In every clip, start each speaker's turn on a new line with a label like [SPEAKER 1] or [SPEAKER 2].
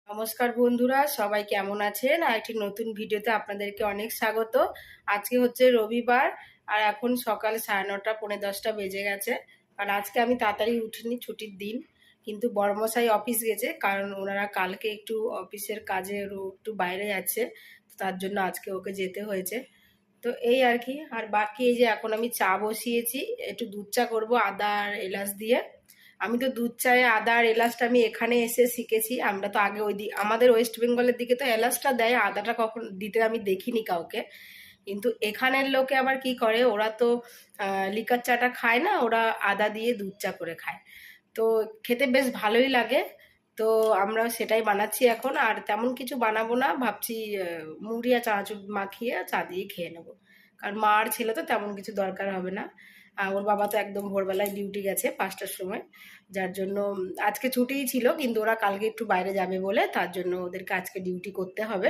[SPEAKER 1] নমস্কার বন্ধুরা, সবাই কেমন আছেন? আর একটি নতুন ভিডিওতে আপনাদেরকে অনেক স্বাগত। আজকে হচ্ছে রবিবার আর এখন সকাল 9:30 পৌনে 10টা বেজে গেছে। আর আজকে আমি তাড়াতাড়ি উঠিনি, ছুটির দিন, কিন্তু বড়মশাই অফিস গেছে, কারণ ওনারা কালকে একটু অফিসের কাজে একটু বাইরে যাচ্ছে, তো তার জন্য আজকে ওকে যেতে হয়েছে। তো এই আর কি। আর বাকি এই যে এখন আমি চা বসিয়েছি, একটু দুধ চা করবো আদা আর এলাচ দিয়ে। আমি তো দুধ চায়ে আদা আর এলাচটা আমি এখানে এসে শিখেছি। আমরা তো আগে আমাদের ওয়েস্ট বেঙ্গলের দিকে তো এলাচটা দেয়, আদাটা কখন দিতে আমি দেখিনি কাউকে। কিন্তু এখানের লোকে আবার কি করে, ওরা তো লিকার চাটা খায় না, ওরা আদা দিয়ে দুধ চা করে খায়। তো খেতে বেশ ভালোই লাগে। তো আমরা সেটাই বানাচ্ছি এখন। আর তেমন কিছু বানাবো না, ভাবছি মুড়ি আর চানাচুর মাখিয়ে চা দিয়ে খেয়ে নেবো। কারণ মা আর ছেলে তো তেমন কিছু দরকার হবে না। ওর বাবা তো একদম ভোরবেলায় ডিউটি গেছে 5টার সময়, যার জন্য আজকে ছুটিই ছিল, কিন্তু ওরা কালকে একটু বাইরে যাবে বলে তার জন্য ওদেরকে আজকে ডিউটি করতে হবে।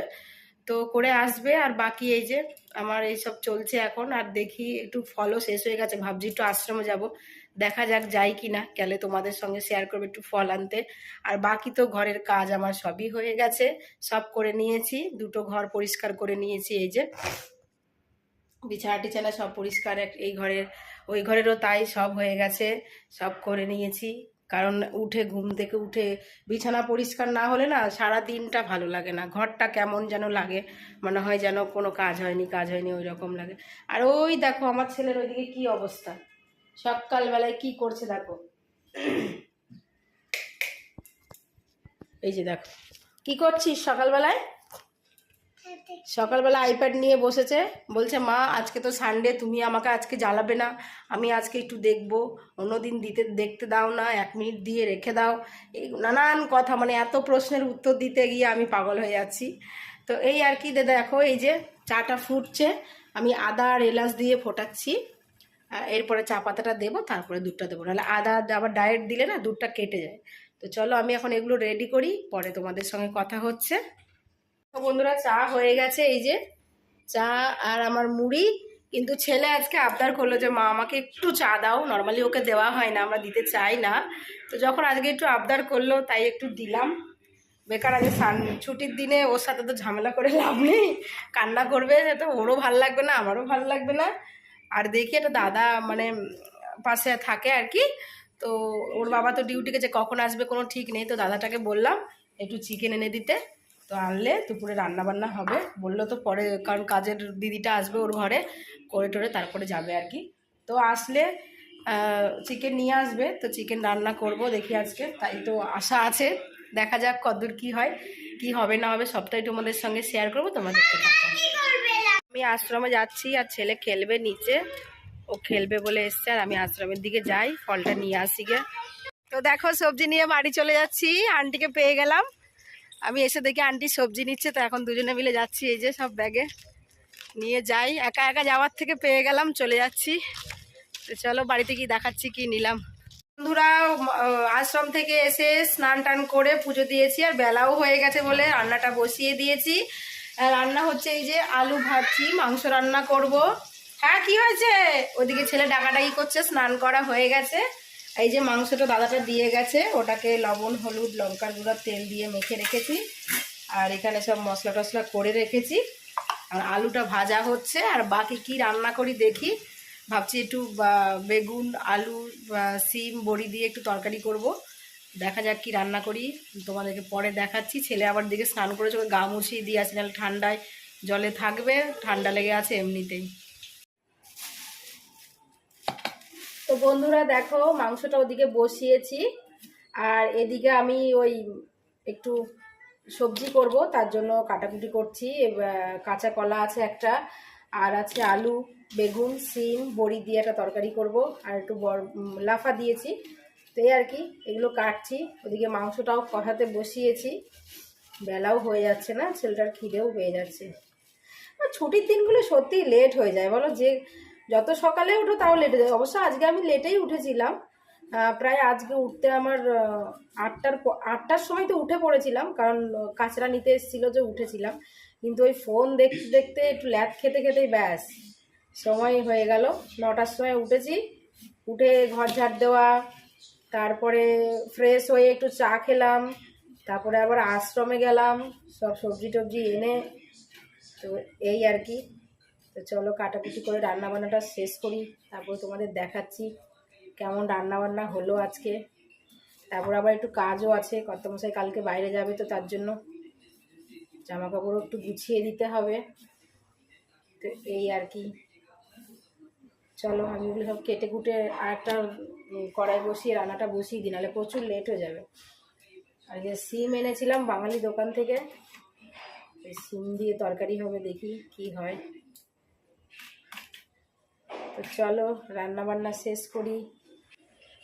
[SPEAKER 1] তো করে আসবে। আর বাকি এই যে আমার এইসব চলছে এখন। আর দেখি একটু ফলও শেষ হয়ে গেছে, ভাবছি একটু আশ্রমে যাব, দেখা যাক যাই কিনা, গেলে তোমাদের সঙ্গে শেয়ার করবো একটু ফল আনতে। আর বাকি তো ঘরের কাজ আমার সবই হয়ে গেছে, সব করে নিয়েছি। দুটো ঘর পরিষ্কার করে নিয়েছি, এই যে বিছানা টিছানা সব পরিষ্কার, এই ঘরের ওই ঘরেরও তাই, সব হয়ে গেছে, সব করে নিয়েছি। কারণ উঠে ঘুম থেকে উঠে বিছানা পরিষ্কার না হলে না সারা দিনটা ভালো লাগে না, ঘরটা কেমন যেন লাগে, মনে হয় যেন কোনো কাজ হয়নি ওই রকম লাগে। আর ওই দেখো আমার ছেলের ওইদিকে কি অবস্থা, সকালবেলায় কি করছে দেখো, এই যে দেখো কি করছিস সকালবেলায়। সকালবেলা আইপ্যাড নিয়ে বসেছে, বলছে মা আজকে তো সানডে, তুমি আমাকে আজকে জ্বালাবে না, আমি আজকে একটু দেখবো, অন্যদিন দেখতে দাও না, 1 মিনিট দিয়ে রেখে দাও। এই নানান কথা, মানে এত প্রশ্নের উত্তর দিতে গিয়ে আমি পাগল হয়ে যাচ্ছি। তো এই আর কি, দেখো এই যে চাটা ফুটছে, আমি আদা আর এলাচ দিয়ে ফোটাচ্ছি। এরপরে চা পাতাটা দেবো, তারপরে দুধটা দেবো, নাহলে আদা আবার ডায়েট দিলে না দুধটা কেটে যায়। তো চলো আমি এখন এগুলো রেডি করি, পরে তোমাদের সঙ্গে কথা হচ্ছে। তো বন্ধুরা চা হয়ে গেছে, এই যে চা আর আমার মুড়ি। কিন্তু ছেলে আজকে আবদার করলো যে মা আমাকে একটু চা দাও, নর্মালি ওকে দেওয়া হয় না, আমরা দিতে চাই না। তো যখন আজকে একটু আবদার করলো তাই একটু দিলাম। বেকার আগে ছুটির দিনে ওর সাথে তো ঝামেলা করে লাভ নেই, কান্না করবে, তো ওরও ভাল লাগবে না, আমারও ভালো লাগবে না। আর দেখি একটা দাদা মানে পাশে থাকে আর কি। তো ওর বাবা তো ডিউটি গেছে, কখন আসবে কোনো ঠিক নেই। তো দাদাটাকে বললাম একটু চিকেন এনে দিতে, তো আনলে দুপুরে রান্না বান্না হবে বললো। তো পরে, কারণ কাজের দিদিটা আসবে ওর ঘরে, করে টোরে তারপরে যাবে আর কি। তো আসলে চিকেন নিয়ে আসবে, তো চিকেন রান্না করব দেখি আজকে, তাই তো আশা আছে। দেখা যাক কতদূর কি হয়, কি হবে না হবে সবটাই তোমাদের সঙ্গে শেয়ার করবো, তোমরা দেখতে থাকো। আমি আশ্রমে যাচ্ছি আর ছেলে খেলবে নিচে, ও খেলবে বলে এসছে, আর আমি আশ্রমের দিকে যাই, ফলটা নিয়ে আসি গে। তো দেখো সবজি নিয়ে বাড়ি চলে যাচ্ছি, আন্টিকে পেয়ে গেলাম। আমি এসে দেখি আন্টি সবজি নিচ্ছে, তো এখন দুজনে মিলে যাচ্ছি, এই যে সব ব্যাগে নিয়ে যাই, একা একা যাওয়ার থেকে পেয়ে গেলাম, চলে যাচ্ছি। তো চলো বাড়িতে গিয়ে দেখাচ্ছি কি নিলাম। বন্ধুরা আশ্রম থেকে এসে স্নান টান করে পুজো দিয়েছি, আর বেলাও হয়ে গেছে বলে রান্নাটা বসিয়ে দিয়েছি। রান্না হচ্ছে এই যে আলু ভাজছি, মাংস রান্না করব। হ্যাঁ কি হয়েছে, ওদিকে ছেলে ডাকাডাকি করছে, স্নান করা হয়ে গেছে। এই যে মাংসটা দাদাটা দিয়ে গেছে, ওটাকে লবণ হলুদ লঙ্কার গুঁড়া তেল দিয়ে মেখে রেখেছি। আর এখানে সব মশলা টশলা করে রেখেছি, আর আলুটা ভাজা হচ্ছে। আর বাকি কি রান্না করি দেখি, ভাবছি একটু বেগুন আলু সিম বড়ি দিয়ে একটু তরকারি করব, দেখা যাক কি রান্না করি, তোমাদেরকে পরে দেখাচ্ছি। ছেলে আবার দিকে স্নান করেছে, ওকে গা মুছিয়ে দিয়ে আছে, নাহলে ঠান্ডায় জলে থাকবে, ঠান্ডা লেগে আছে এমনিতেই। তো বন্ধুরা দেখো মাংসটা ওদিকে বসিয়েছি, আর এদিকে আমি ওই একটু সবজি করব, তার জন্য কাটাকুটি করছি। কাঁচা কলা আছে একটা, আর আছে আলু বেগুন সিম বড়ি দিয়ে একটা তরকারি করব, আর একটু লাফা দিয়েছি। তো এই আর কি, এগুলো কাটছি, ওদিকে মাংসটাও কষাতে বসিয়েছি। বেলাও হয়ে যাচ্ছে না, ছেলেটার খিদেও পেয়ে যাচ্ছে। ছুটির দিনগুলো সত্যিই লেট হয়ে যায় বলো, যে যত সকালে উঠো তাও লেট হয়ে যায়। অবশ্য আজকে আমি লেটেই উঠেছিলাম, প্রায় আজকে উঠতে আমার 8টার সময় তো উঠে পড়েছিলাম, কারণ কাঁচরা নিতে এসেছিলো যে উঠেছিলাম। কিন্তু ওই ফোন দেখতে দেখতে একটু ল্যাদ খেতে খেতেই ব্যাস সময় হয়ে গেল। 9টার সময় উঠেছি, উঠে ঘর ঝাড় দেওয়া, তারপরে ফ্রেশ হয়ে একটু চা খেলাম, তারপরে আবার আশ্রমে গেলাম সব সবজি টবজি এনে। তো এই আর কি। তো চলো কাটাকুটি করে রান্নাবান্নাটা শেষ করি, তারপর তোমাদের দেখাচ্ছি কেমন রান্নাবান্না হলো আজকে। তারপর আবার একটু কাজও আছে, কর্তামশাই কালকে বাইরে যাবে, তো তার জন্য জামা কাপড়ও একটু গুছিয়ে দিতে হবে। তো এই আর কি। চলো আমি ওগুলো সব কেটে কুটে আর একটা কড়াই বসিয়ে রান্নাটা বসিয়ে দিই, নাহলে প্রচুর লেট হয়ে যাবে। আর যে সিম এনেছিলাম বাঙালি দোকান থেকে, এই সিম দিয়ে তরকারি হবে, দেখি কি হয়। তো চলো রান্না বান্না শেষ করি।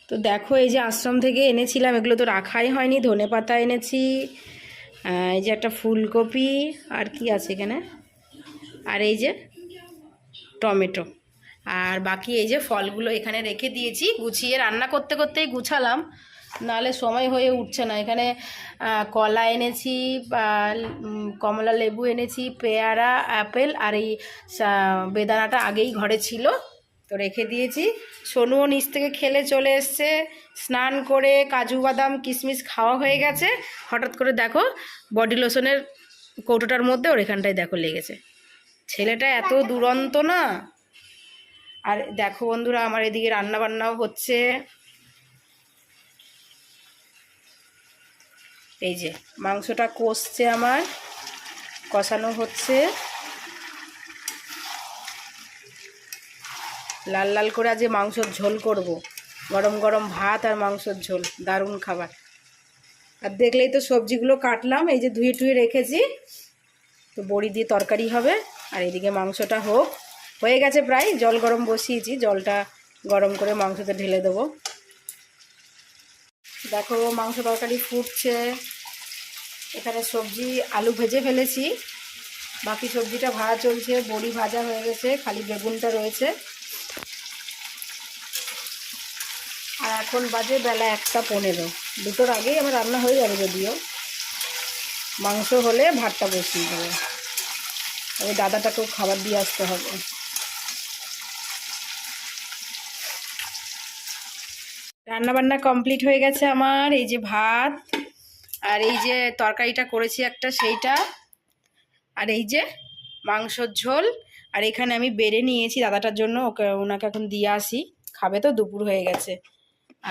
[SPEAKER 1] তো দেখো এই যে আশ্রম থেকে এনেছিলাম, এগুলো তো রাখাই হয়নি। ধনেপাতা এনেছি, এই যে একটা ফুলকপি, আর কি আছে এখানে, আর এই যে টমেটো, আর বাকি এই যে ফলগুলো এখানে রেখে দিয়েছি গুছিয়ে। রান্না করতে করতেই গুছালাম, নাহলে সময় হয়ে উঠছে না। এখানে কলা এনেছি, কমলা লেবু এনেছি, পেয়ারা, অ্যাপেল, আর এই বেদানাটা আগেই ঘরে ছিল তো রেখে দিয়েছি। সোনুও নিচ থেকে খেলে চলে এসছে, স্নান করে কাজু বাদাম কিশমিশ খাওয়া হয়ে গেছে। হঠাৎ করে দেখো বডি লোশনের কৌটোটার মধ্যে ওর এখানটায় দেখো লেগেছে। ছেলেটা এত দুরন্ত না। আর দেখো বন্ধুরা আমার এদিকে রান্না বান্নাও হচ্ছে। এই যে মাংসটা কষছে, আমার কষানো হচ্ছে। লাল লাল করে আজ মাংসর ঝোল করব, গরম গরম ভাত আর মাংসর ঝোল, দারুণ খাবার। আর দেখলেই তো সবজিগুলো কাটলাম, এই যে ধুয়ে টুয়ে রেখেছি। তো বড়ি দিয়ে তরকারি হবে। আর এদিকে মাংসটা হয়ে গেছে প্রায়, জল গরম বসিয়েছি, জলটা গরম করে মাংসতে ঢেলে দেবো। দেখো মাংস তরকারি ফুটছে। এখানে সবজি আলু ভেজে ফেলেছি, বাকি সবজিটা ভাজা চলছে, বড়ি ভাজা হয়ে গেছে, খালি বেগুনটা রয়েছে। আর এখন বাজে বেলা 1:15, 2টোর আগেই আমার রান্না হয়ে যাবে। যদিও মাংস হলে ভাতটা বসিয়ে দেবো, ওই দাদাটাকেও খাবার দিয়ে আসতে হবে। রান্নাবান্না কমপ্লিট হয়ে গেছে আমার। এই যে ভাত, আর এই যে তরকারিটা করেছি একটা সেইটা, আর এই যে মাংসর ঝোল। আর এখানে আমি বেড়ে নিয়েছি দাদাটার জন্য, ওনাকে এখন দিয়ে আসি, খাবে তো, দুপুর হয়ে গেছে।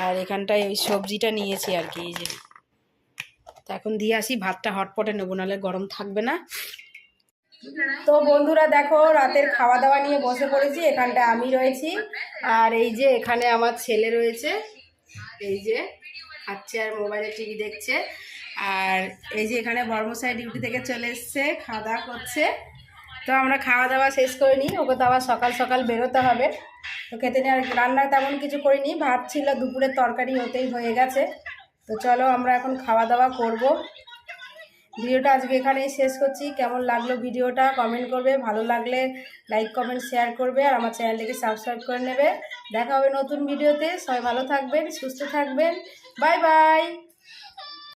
[SPEAKER 1] আর এখানটায় ওই সবজিটা নিয়েছি আর কি, এই যে। তো এখন দিয়ে আসি, ভাতটা হটপটে নেবো, নাহলে গরম থাকবে না। তো বন্ধুরা দেখো রাতের খাওয়া দাওয়া নিয়ে বসে পড়েছি। এখানটায় আমি রয়েছি, আর এই যে এখানে আমার ছেলে রয়েছে, এই যে খাচ্ছে আর মোবাইলে টিভি দেখছে। আর এই যে এখানে বর্মশাই ডিউটি থেকে চলে এসছে, খাওয়া দাওয়া করছে। তো আমরা খাওয়া দাওয়া শেষ করে নিই, ওকে তো আবার সকাল সকাল বেরোতে হবে। তো খেতে নিয়ে আর রান্না তেমন কিছু করিনি, ভাত ছিল, দুপুরের তরকারি হতেই হয়ে গেছে। তো চলো আমরা এখন খাওয়া দাওয়া করব। ভিডিওটা আজকে এখানেই শেষ করছি। কেমন লাগলো ভিডিওটা কমেন্ট করবে, ভালো লাগলে লাইক কমেন্ট শেয়ার করবে, আর আমার চ্যানেলটিকে সাবস্ক্রাইব করে নেবে। দেখা হবে নতুন ভিডিওতে। সবাই ভালো থাকবেন, সুস্থ থাকবেন। Bye bye.